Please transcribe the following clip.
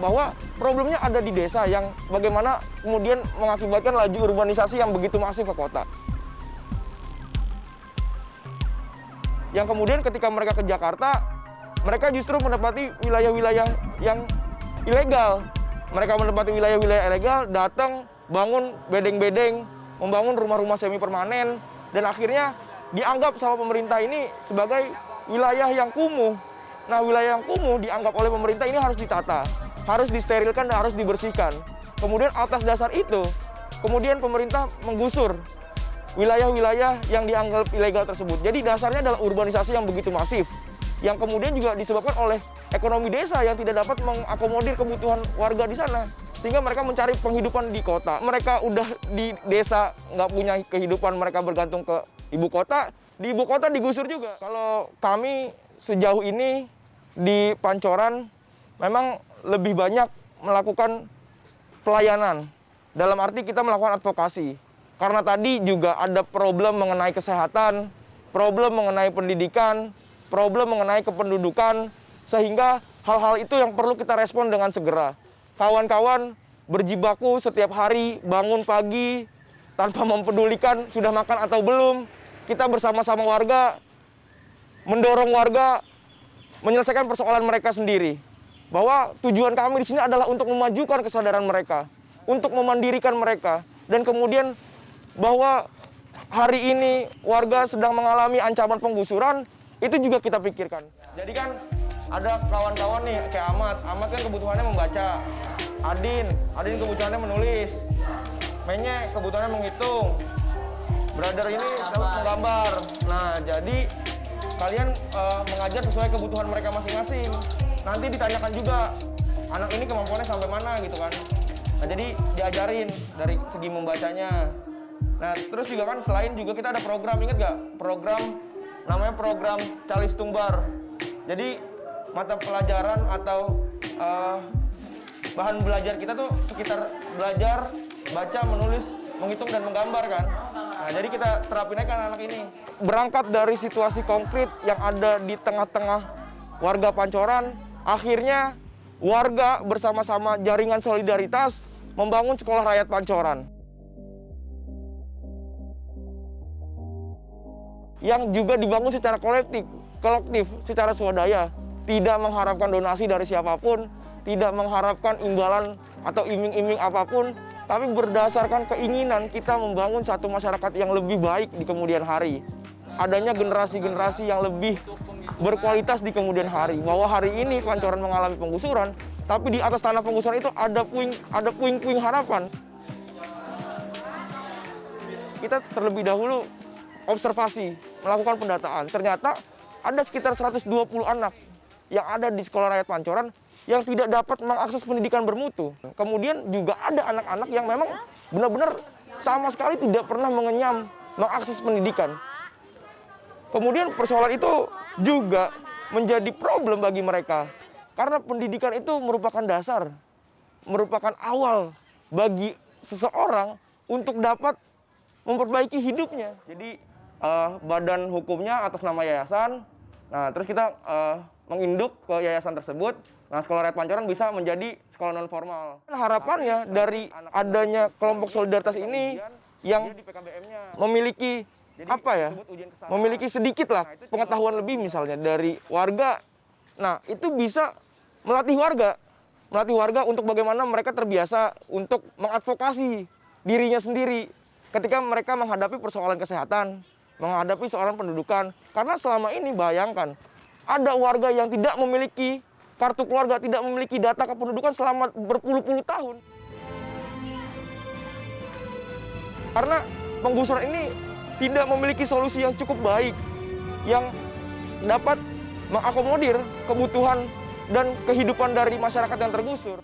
Bahwa problemnya ada di desa yang bagaimana kemudian mengakibatkan laju urbanisasi yang begitu masif ke kota. Yang kemudian ketika mereka ke Jakarta, mereka justru menempati wilayah-wilayah yang ilegal. Mereka menempati wilayah-wilayah ilegal, datang, bangun bedeng-bedeng, membangun rumah-rumah semi permanen, dan akhirnya dianggap sama pemerintah ini sebagai wilayah yang kumuh. Nah, wilayah yang kumuh dianggap oleh pemerintah ini harus ditata, harus disterilkan dan harus dibersihkan. Kemudian atas dasar itu, kemudian pemerintah menggusur wilayah-wilayah yang dianggap ilegal tersebut. Jadi dasarnya adalah urbanisasi yang begitu masif, yang kemudian juga disebabkan oleh ekonomi desa yang tidak dapat mengakomodir kebutuhan warga di sana. Sehingga mereka mencari penghidupan di kota. Mereka udah di desa nggak punya kehidupan, mereka bergantung ke ibu kota. Di ibu kota digusur juga. Kalau kami sejauh ini di Pancoran memang lebih banyak melakukan pelayanan. Dalam arti kita melakukan advokasi. Karena tadi juga ada problem mengenai kesehatan, problem mengenai pendidikan, problem mengenai kependudukan, sehingga hal-hal itu yang perlu kita respon dengan segera. Kawan-kawan berjibaku setiap hari, bangun pagi, tanpa mempedulikan sudah makan atau belum. Kita bersama-sama warga, mendorong warga menyelesaikan persoalan mereka sendiri. Bahwa tujuan kami di sini adalah untuk memajukan kesadaran mereka, untuk memandirikan mereka, dan kemudian bahwa hari ini warga sedang mengalami ancaman penggusuran, itu juga kita pikirkan. Jadi kan ada kawan-kawan nih kayak Ahmad kan kebutuhannya membaca, Adin kebutuhannya menulis, Menye kebutuhannya menghitung, Brother ini menggambar. Nah, jadi kalian mengajar sesuai kebutuhan mereka masing-masing. Nanti ditanyakan juga, anak ini kemampuannya sampai mana gitu kan. Nah, jadi diajarin dari segi membacanya. Nah, terus juga kan selain juga kita ada program, inget gak? Program, namanya program Calis Tumbar. Jadi mata pelajaran atau bahan belajar kita tuh sekitar belajar, baca, menulis, menghitung, dan menggambar kan. Nah, jadi kita terapin aja anak ini. Berangkat dari situasi konkret yang ada di tengah-tengah warga Pancoran, akhirnya warga bersama-sama jaringan solidaritas membangun sekolah rakyat Pancoran. Yang juga dibangun secara kolektif, secara swadaya. Tidak mengharapkan donasi dari siapapun, tidak mengharapkan imbalan atau iming-iming apapun, tapi berdasarkan keinginan kita membangun satu masyarakat yang lebih baik di kemudian hari. Adanya generasi-generasi yang lebih berkualitas di kemudian hari. Bahwa hari ini Pancoran mengalami penggusuran, tapi di atas tanah penggusuran itu ada puing-puing harapan. Kita terlebih dahulu observasi, melakukan pendataan. Ternyata ada sekitar 120 anak yang ada di sekolah rakyat Pancoran yang tidak dapat mengakses pendidikan bermutu. Kemudian juga ada anak-anak yang memang benar-benar sama sekali tidak pernah mengenyam mengakses pendidikan. Kemudian persoalan itu juga menjadi problem bagi mereka. Karena pendidikan itu merupakan dasar, merupakan awal bagi seseorang untuk dapat memperbaiki hidupnya. Jadi badan hukumnya atas nama yayasan. Nah, terus kita menginduk ke yayasan tersebut. Nah, sekolah rakyat Pancoran bisa menjadi sekolah non formal. Harapannya dari adanya kelompok solidaritas ini yang memiliki memiliki sedikit lah pengetahuan lebih misalnya dari warga. Nah, itu bisa melatih warga untuk bagaimana mereka terbiasa untuk mengadvokasi dirinya sendiri ketika mereka menghadapi persoalan kesehatan, menghadapi soalan pendudukan. Karena selama ini bayangkan, ada warga yang tidak memiliki kartu keluarga, tidak memiliki data kependudukan selama berpuluh-puluh tahun. Karena penggusuran ini tidak memiliki solusi yang cukup baik yang dapat mengakomodir kebutuhan dan kehidupan dari masyarakat yang tergusur.